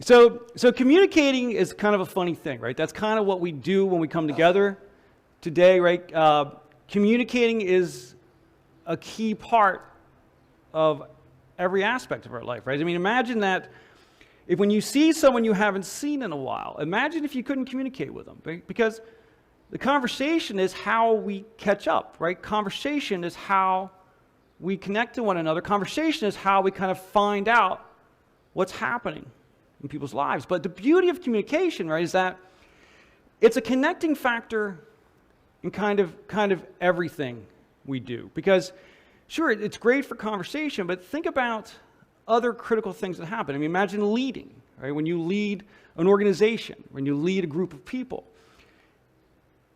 So communicating is kind of a funny thing, right? That's kind of what we do when we come together today, right? Communicating is a key part of every aspect of our life, right? I mean, imagine that when you see someone you haven't seen in a while, imagine if you couldn't communicate with them, right? Because the conversation is how we catch up, right? Conversation is how we connect to one another. Conversation is how we kind of find out what's happening in people's lives. But the beauty of communication, right, is that it's a connecting factor in kind of everything we do. Because sure, it's great for conversation, but think about other critical things that happen. I mean, imagine leading, right? When you lead an organization, when you lead a group of people.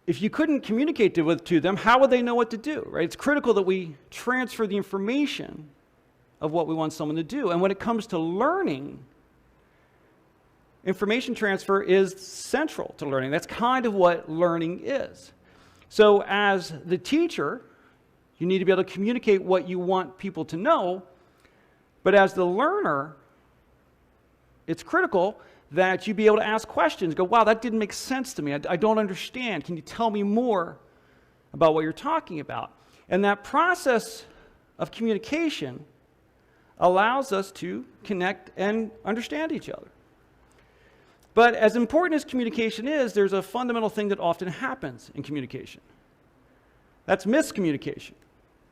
If you couldn't communicate to them, how would they know what to do, right? It's critical that we transfer the information of what we want someone to do. And when it comes to learning, information transfer is central to learning. That's kind of what learning is. So as the teacher, you need to be able to communicate what you want people to know. But as the learner, it's critical that you be able to ask questions, go, wow, that didn't make sense to me. I don't understand. Can you tell me more about what you're talking about? And that process of communication allows us to connect and understand each other. But as important as communication is, there's a fundamental thing that often happens in communication. That's miscommunication,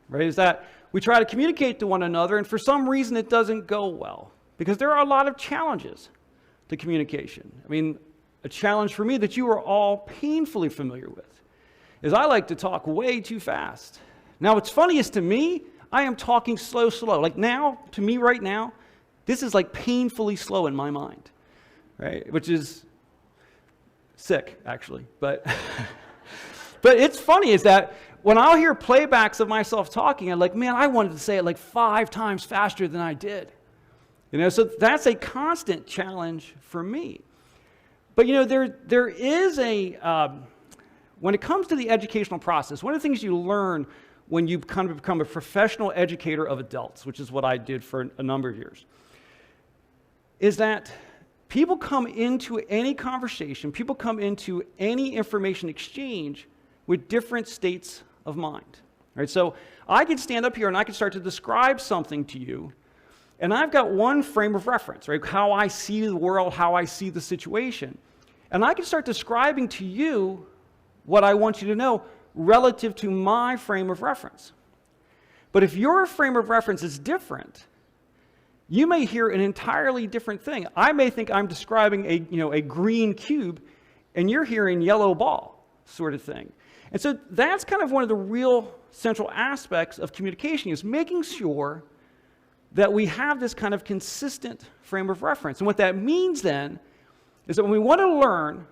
right? Is that we try to communicate to one another, and for some reason it doesn't go well, because there are a lot of challenges to communication. I mean, a challenge for me that you are all painfully familiar with is I like to talk way too fast. Now, what's funniest to me, I am talking slow. Like now, to me right now, this is like painfully slow in my mind, right? Which is sick, actually. But, but it's funny is that when I'll hear playbacks of myself talking, I'm like, man, I wanted to say it like 5 times faster than I did. You know, so that's a constant challenge for me. But you know, there is when it comes to the educational process, one of the things you learn when you kind of become a professional educator of adults, which is what I did for a number of years, is that people come into any conversation, people come into any information exchange with different states of mind. Right? So I could stand up here and I could start to describe something to you, and I've got one frame of reference, right? How I see the world, how I see the situation. And I can start describing to you what I want you to know relative to my frame of reference. But if your frame of reference is different, you may hear an entirely different thing. I may think I'm describing a green cube, and you're hearing yellow ball sort of thing. And so that's kind of one of the real central aspects of communication, is making sure that we have this kind of consistent frame of reference. And what that means then is that when we want to learn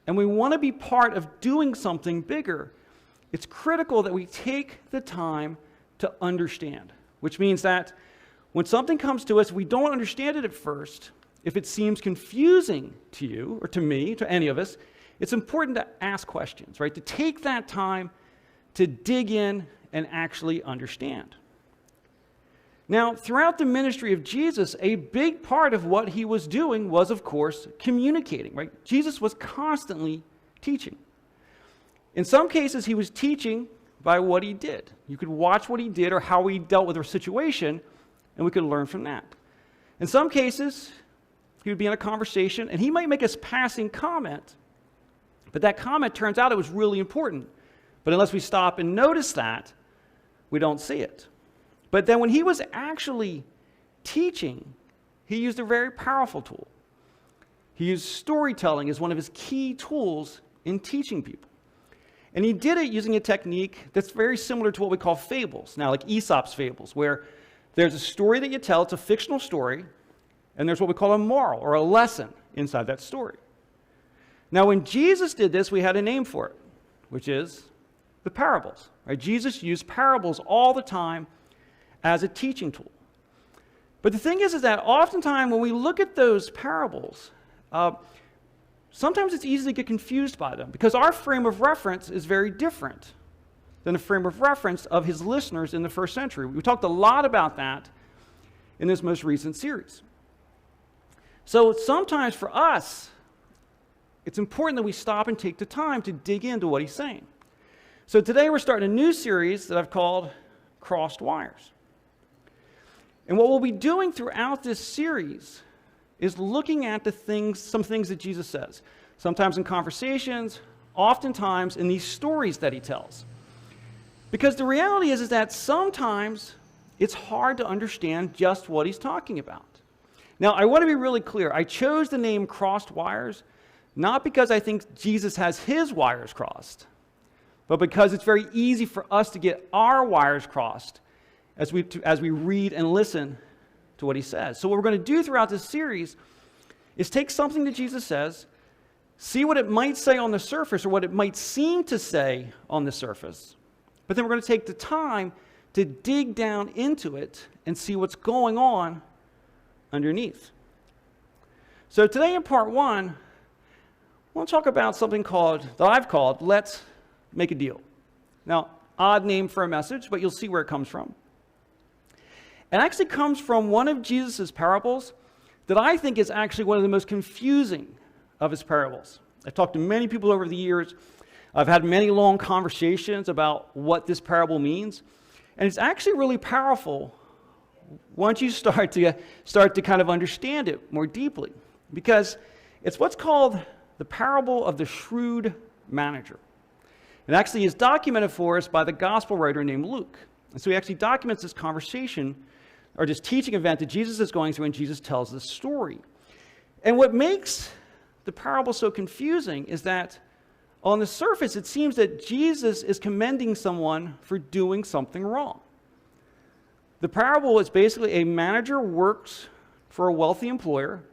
and we want to be part of doing something bigger, it's critical that we take the time to understand, which means that when something comes to us, we don't understand it at first. If it seems confusing to you or to me, to any of us, it's important to ask questions, right? To take that time to dig in and actually understand. Now, throughout the ministry of Jesus, a big part of what he was doing was, of course, communicating, right? Jesus was constantly teaching. In some cases, he was teaching by what he did. You could watch what he did or how he dealt with a situation, and we could learn from that. In some cases, he would be in a conversation, and he might make a passing comment, but that comment turns out it was really important. But unless we stop and notice that, we don't see it. But then when he was actually teaching, he used a very powerful tool. He used storytelling as one of his key tools in teaching people. And he did it using a technique that's very similar to what we call fables. Now, like Aesop's fables, where there's a story that you tell, it's a fictional story, and there's what we call a moral or a lesson inside that story. Now, when Jesus did this, we had a name for it, which is the parables. Right? Jesus used parables all the time as a teaching tool. But the thing is that oftentimes when we look at those parables, sometimes it's easy to get confused by them because our frame of reference is very different than the frame of reference of his listeners in the first century. We talked a lot about that in this most recent series. So sometimes for us, it's important that we stop and take the time to dig into what he's saying. So today we're starting a new series that I've called Crossed Wires. And what we'll be doing throughout this series is looking at some things that Jesus says, sometimes in conversations, oftentimes in these stories that he tells. Because the reality is that sometimes it's hard to understand just what he's talking about. Now, I want to be really clear. I chose the name Crossed Wires not because I think Jesus has his wires crossed, but because it's very easy for us to get our wires crossed as we read and listen to what he says. So what we're going to do throughout this series is take something that Jesus says, see what it might say on the surface or what it might seem to say on the surface, but then we're going to take the time to dig down into it and see what's going on underneath. So today in part one, I want to talk about something that I've called Let's Make a Deal. Now, odd name for a message, but you'll see where it comes from. It actually comes from one of Jesus' parables that I think is actually one of the most confusing of his parables. I've talked to many people over the years. I've had many long conversations about what this parable means. And it's actually really powerful once you start to kind of understand it more deeply. Because it's what's called the parable of the shrewd manager. It actually is documented for us by the gospel writer named Luke. And so he actually documents this conversation or this teaching event that Jesus is going through, and Jesus tells this story. And what makes the parable so confusing is that on the surface, it seems that Jesus is commending someone for doing something wrong. The parable is basically a manager works for a wealthy employer,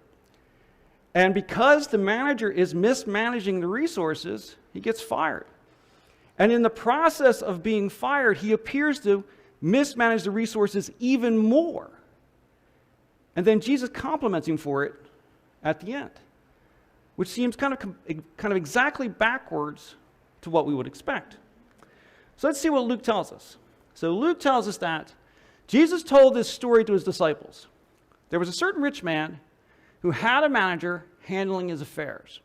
and because the manager is mismanaging the resources, he gets fired. And in the process of being fired, he appears to mismanage the resources even more. And then Jesus compliments him for it at the end, which seems kind of exactly backwards to what we would expect. So let's see what Luke tells us. So Luke tells us that Jesus told this story to his disciples. There was a certain rich man who had a manager handling his affairs.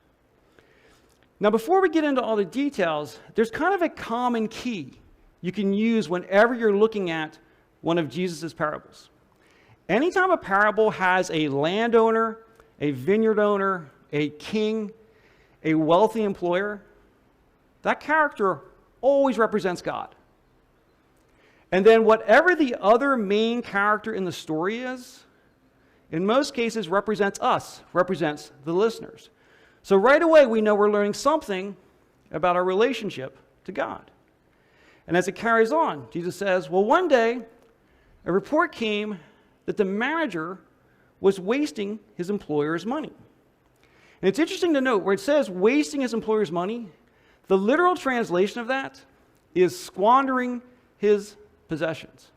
Now, before we get into all the details, there's kind of a common key you can use whenever you're looking at one of Jesus' parables. Anytime a parable has a landowner, a vineyard owner, a king, a wealthy employer, that character always represents God. And then whatever the other main character in the story is, in most cases represents us, represents the listeners. So right away we know we're learning something about our relationship to God. And as it carries on, Jesus says, well, one day a report came that the manager was wasting his employer's money. And it's interesting to note where it says wasting his employer's money, the literal translation of that is squandering his possessions.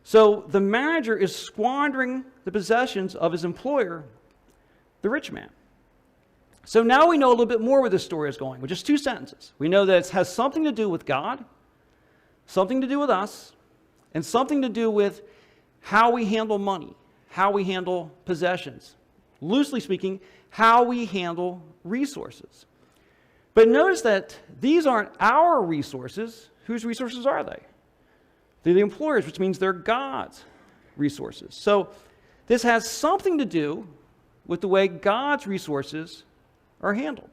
So the manager is squandering the possessions of his employer, the rich man. So now we know a little bit more where this story is going, with just 2 sentences. We know that it has something to do with God, something to do with us, and something to do with how we handle money, how we handle possessions. Loosely speaking, how we handle resources. But notice that these aren't our resources. Whose resources are they? They're the employers, which means they're God's resources. So this has something to do with the way God's resources are handled.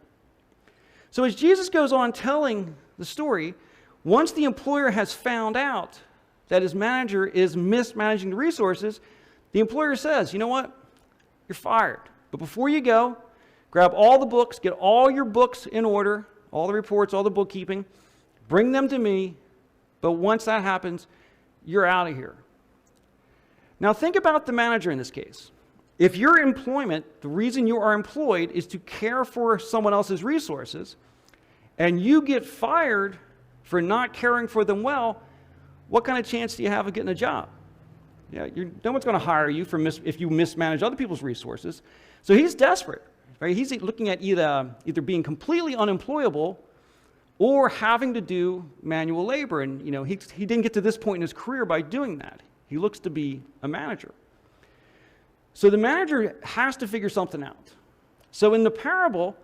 So as Jesus goes on telling the story, once the employer has found out that his manager is mismanaging the resources, the employer says, you know what? You're fired. But before you go, grab all the books, get all your books in order, all the reports, all the bookkeeping, bring them to me. But once that happens, you're out of here. Now think about the manager in this case. If your employment, the reason you are employed is to care for someone else's resources, and you get fired for not caring for them well, what kind of chance do you have of getting a job? Yeah, no one's going to hire you if you mismanage other people's resources. So he's desperate. Right? He's looking at either being completely unemployable or having to do manual labor. And he didn't get to this point in his career by doing that. He looks to be a manager. So the manager has to figure something out. So in the parable,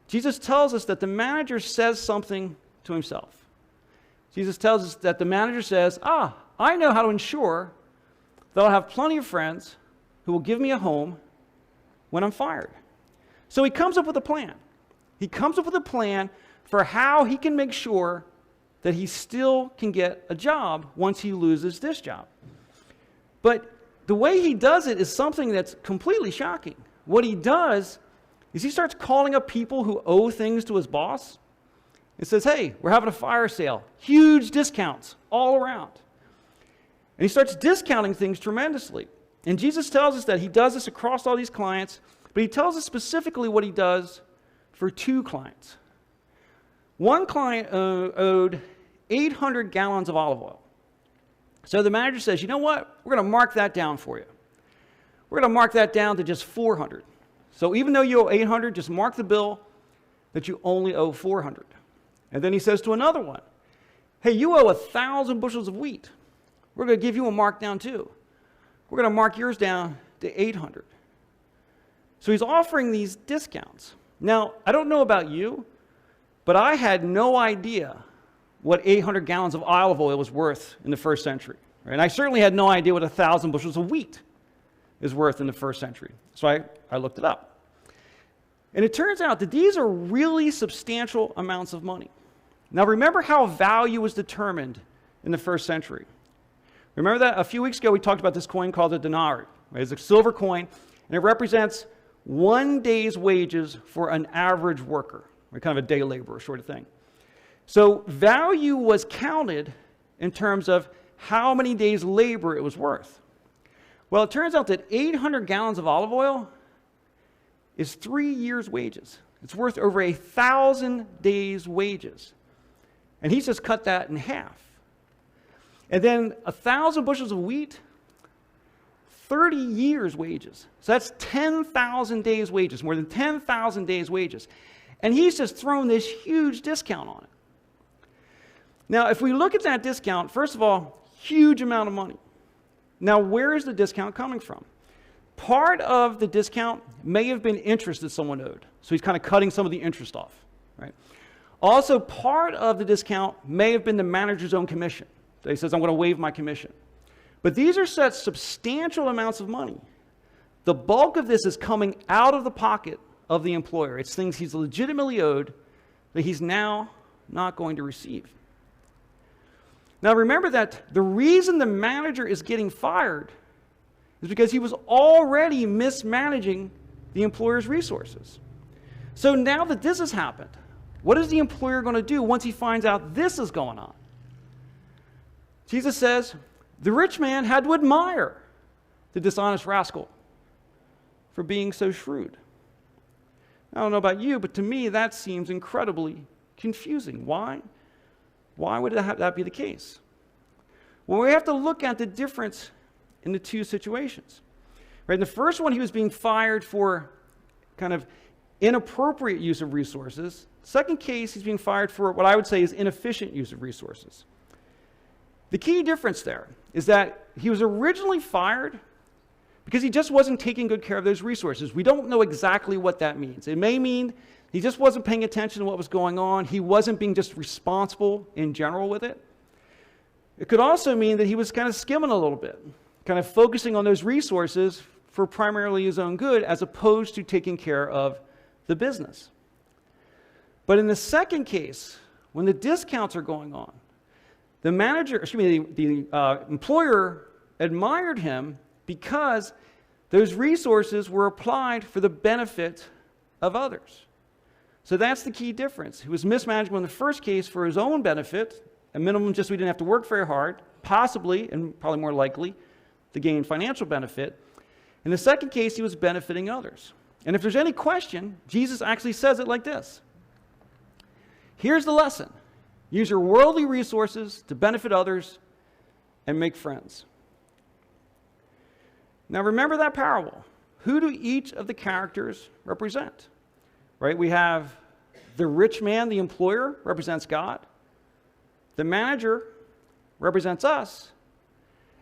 Jesus tells us that the manager says something to himself. Jesus tells us that the manager says, I know how to ensure that I'll have plenty of friends who will give me a home when I'm fired. So he comes up with a plan. He comes up with a plan for how he can make sure that he still can get a job once he loses this job. But the way he does it is something that's completely shocking. What he does is he starts calling up people who owe things to his boss. It says, hey, we're having a fire sale. Huge discounts all around. And he starts discounting things tremendously. And Jesus tells us that he does this across all these clients, but he tells us specifically what he does for 2 clients. One client owed 800 gallons of olive oil. So the manager says, you know what? We're going to mark that down for you. We're going to mark that down to just 400. So even though you owe 800, just mark the bill that you only owe 400. And then he says to another one, hey, you owe 1,000 bushels of wheat. We're going to give you a mark down too. We're going to mark yours down to 800. So he's offering these discounts. Now, I don't know about you, but I had no idea what 800 gallons of olive oil was worth in the first century. Right? And I certainly had no idea what 1,000 bushels of wheat is worth in the first century. So I looked it up. And it turns out that these are really substantial amounts of money. Now remember how value was determined in the first century. Remember that a few weeks ago we talked about this coin called a denarii. Right? It's a silver coin, and it represents 1 day's wages for an average worker, right? Kind of a day laborer sort of thing. So value was counted in terms of how many days' labor it was worth. Well, it turns out that 800 gallons of olive oil is 3 years' wages. It's worth over 1,000 days' wages. And he's just cut that in half. And then 1,000 bushels of wheat, 30 years' wages. So that's 10,000 days' wages, more than 10,000 days' wages. And he's just thrown this huge discount on it. Now, if we look at that discount, first of all, huge amount of money. Now, where is the discount coming from? Part of the discount may have been interest that someone owed. So he's kind of cutting some of the interest off, right? Also, part of the discount may have been the manager's own commission. So he says, I'm going to waive my commission. But these are such substantial amounts of money. The bulk of this is coming out of the pocket of the employer. It's things he's legitimately owed that he's now not going to receive. Now remember that the reason the manager is getting fired is because he was already mismanaging the employer's resources. So now that this has happened, what is the employer going to do once he finds out this is going on? Jesus says, the rich man had to admire the dishonest rascal for being so shrewd. I don't know about you, but to me that seems incredibly confusing. Why? Why would that be the case? Well, we have to look at the difference in the 2 situations. Right? In the first one, he was being fired for kind of inappropriate use of resources. Second case, he's being fired for what I would say is inefficient use of resources. The key difference there is that he was originally fired because he just wasn't taking good care of those resources. We don't know exactly what that means. It may mean he just wasn't paying attention to what was going on. He wasn't being just responsible in general with it. It could also mean that he was kind of skimming a little bit, kind of focusing on those resources for primarily his own good as opposed to taking care of the business. But in the second case, when the discounts are going on, the employer admired him because those resources were applied for the benefit of others. So that's the key difference. He was mismanaging in the first case for his own benefit, a minimum just so he didn't have to work very hard, possibly, and probably more likely, to gain financial benefit. In the second case, he was benefiting others. And if there's any question, Jesus actually says it like this. Here's the lesson. Use your worldly resources to benefit others and make friends. Now remember that parable. Who do each of the characters represent? Right? We have the rich man, the employer, represents God. The manager represents us.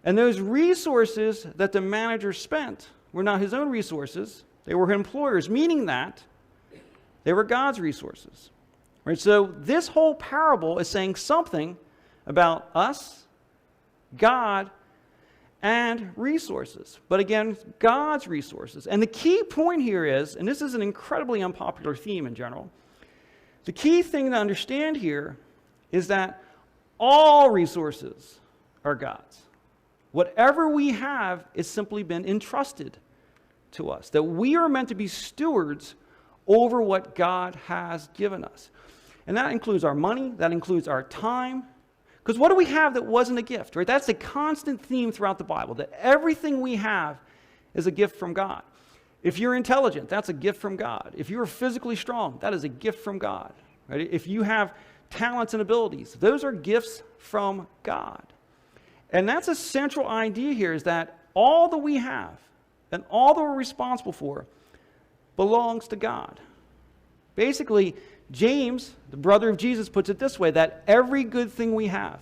And those resources that the manager spent were not his own resources. They were employers, meaning that they were God's resources. Right? So this whole parable is saying something about us, God, and resources. But again, God's resources. And the key point here is, and this is an incredibly unpopular theme in general, the key thing to understand here is that all resources are God's. Whatever we have is simply been entrusted to us, that we are meant to be stewards over what God has given us. And that includes our money, that includes our time. Because what do we have that wasn't a gift, right? That's a constant theme throughout the Bible, that everything we have is a gift from God. If you're intelligent, that's a gift from God. If you're physically strong, that is a gift from God. Right? If you have talents and abilities, those are gifts from God. And that's a central idea here, is that all that we have and all that we're responsible for belongs to God. Basically, James, the brother of Jesus, puts it this way, that every good thing we have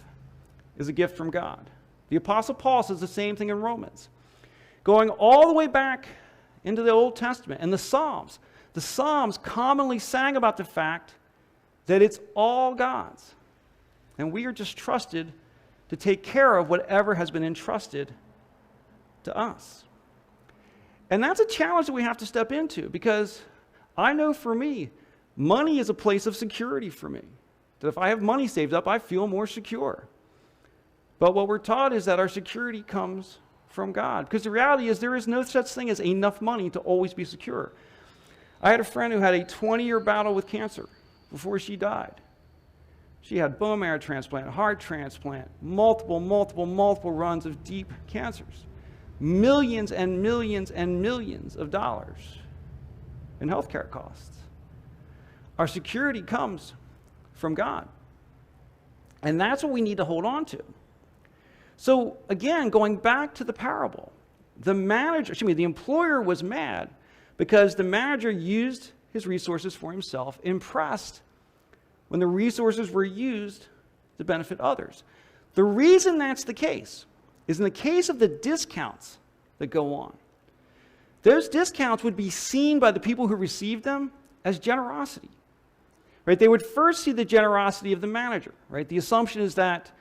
is a gift from God. The Apostle Paul says the same thing in Romans. Going all the way back into the Old Testament and the Psalms commonly sang about the fact that it's all God's. And we are just trusted to take care of whatever has been entrusted to us. And that's a challenge that we have to step into, because I know for me, money is a place of security for me. That if I have money saved up, I feel more secure. But what we're taught is that our security comes from God. Because the reality is there is no such thing as enough money to always be secure. I had a friend who had a 20-year battle with cancer before she died. She had bone marrow transplant, heart transplant, multiple runs of deep cancers. Millions and millions and millions of dollars in healthcare costs. Our security comes from God. And that's what we need to hold on to. So again, going back to the parable, the employer was mad because the manager used his resources for himself, impressed when the resources were used to benefit others. The reason that's the case is in the case of the discounts that go on. Those discounts would be seen by the people who received them as generosity. Right? They would first see the generosity of the manager. Right? The assumption is that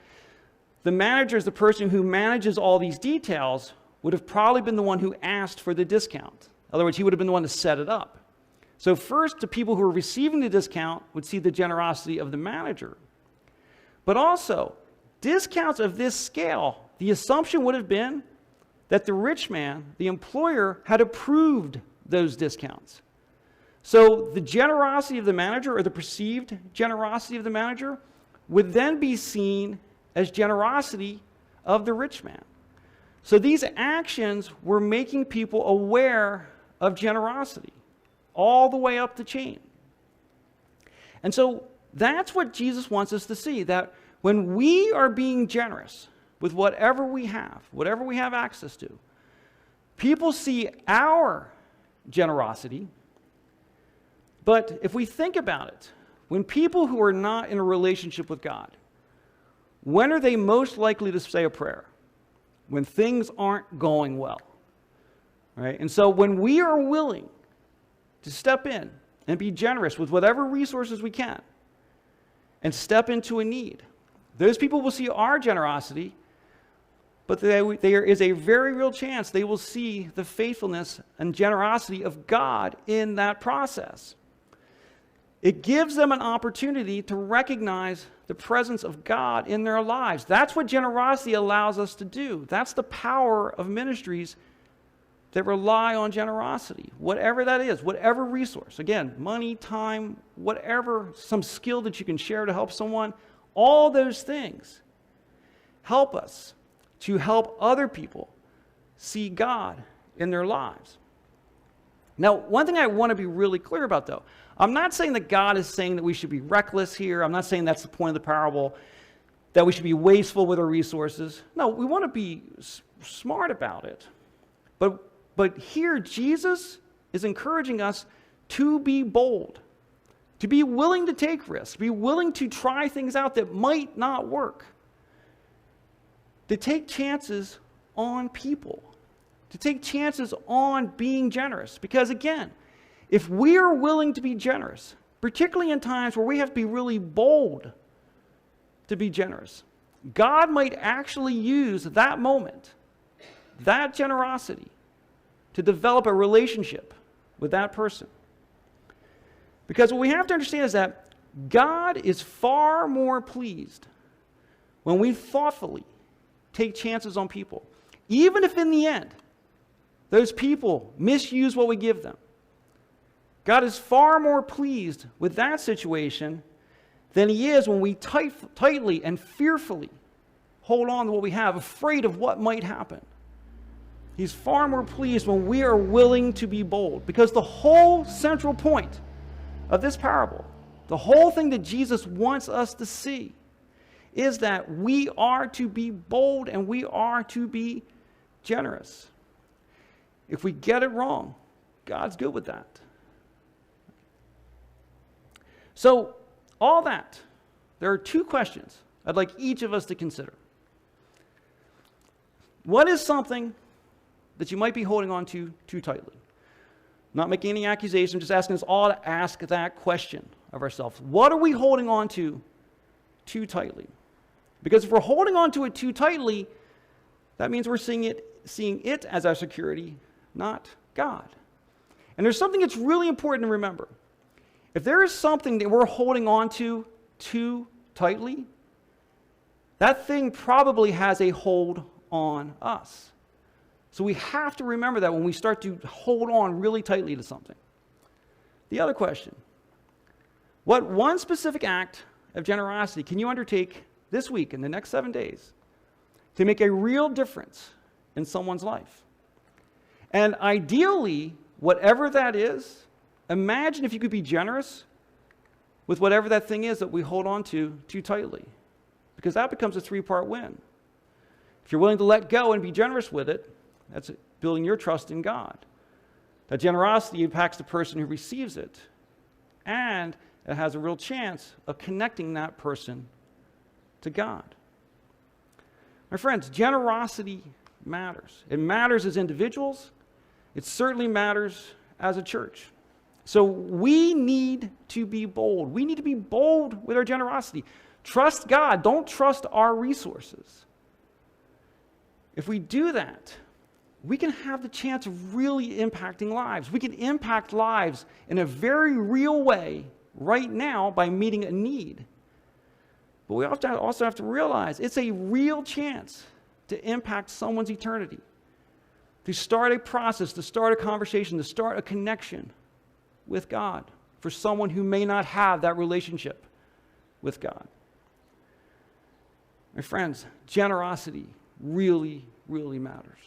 the manager is the person who manages all these details, would have probably been the one who asked for the discount. In other words, he would have been the one to set it up. So first, the people who are receiving the discount would see the generosity of the manager. But also, discounts of this scale, the assumption would have been that the rich man, the employer, had approved those discounts. So the generosity of the manager, or the perceived generosity of the manager, would then be seen as generosity of the rich man. So these actions were making people aware of generosity all the way up the chain. And so that's what Jesus wants us to see, that when we are being generous with whatever we have access to, people see our generosity. But if we think about it, when people who are not in a relationship with God, when are they most likely to say a prayer? When things aren't going well. Right? And so when we are willing to step in and be generous with whatever resources we can and step into a need, those people will see our generosity, but there is a very real chance they will see the faithfulness and generosity of God in that process. It gives them an opportunity to recognize the presence of God in their lives. That's what generosity allows us to do. That's the power of ministries that rely on generosity, whatever that is, whatever resource. Again, money, time, whatever, some skill that you can share to help someone, all those things help us to help other people see God in their lives. Now, one thing I want to be really clear about, though, I'm not saying that God is saying that we should be reckless here. I'm not saying that's the point of the parable, that we should be wasteful with our resources. No, we want to be smart about it. But here, Jesus is encouraging us to be bold, to be willing to take risks, be willing to try things out that might not work, to take chances on people. to take chances on being generous. Because again, if we are willing to be generous, particularly in times where we have to be really bold to be generous, God might actually use that moment, that generosity, to develop a relationship with that person. Because what we have to understand is that God is far more pleased when we thoughtfully take chances on people, even if in the end those people misuse what we give them. God is far more pleased with that situation than he is when we tightly and fearfully hold on to what we have, afraid of what might happen. He's far more pleased when we are willing to be bold, because the whole central point of this parable, the whole thing that Jesus wants us to see, is that we are to be bold and we are to be generous. If we get it wrong, God's good with that. So, all that, there are two questions I'd like each of us to consider. What is something that you might be holding on to too tightly? Not making any accusation, just asking us all to ask that question of ourselves. What are we holding on to too tightly? Because if we're holding on to it too tightly, that means we're seeing it as our security, not God. And there's something that's really important to remember. If there is something that we're holding on to too tightly, that thing probably has a hold on us. So we have to remember that when we start to hold on really tightly to something. The other question: what one specific act of generosity can you undertake this week, in the next 7 days, to make a real difference in someone's life? And ideally, whatever that is, imagine if you could be generous with whatever that thing is that we hold on to too tightly, because that becomes a three-part win. If you're willing to let go and be generous with it, that's building your trust in God. That generosity impacts the person who receives it, and it has a real chance of connecting that person to God. My friends, generosity matters. It matters as individuals. It certainly matters as a church. So we need to be bold. We need to be bold with our generosity. Trust God. Don't trust our resources. If we do that, we can have the chance of really impacting lives. We can impact lives in a very real way right now by meeting a need. But we also have to realize it's a real chance to impact someone's eternity, to start a process, to start a conversation, to start a connection with God for someone who may not have that relationship with God. My friends, generosity really, really matters.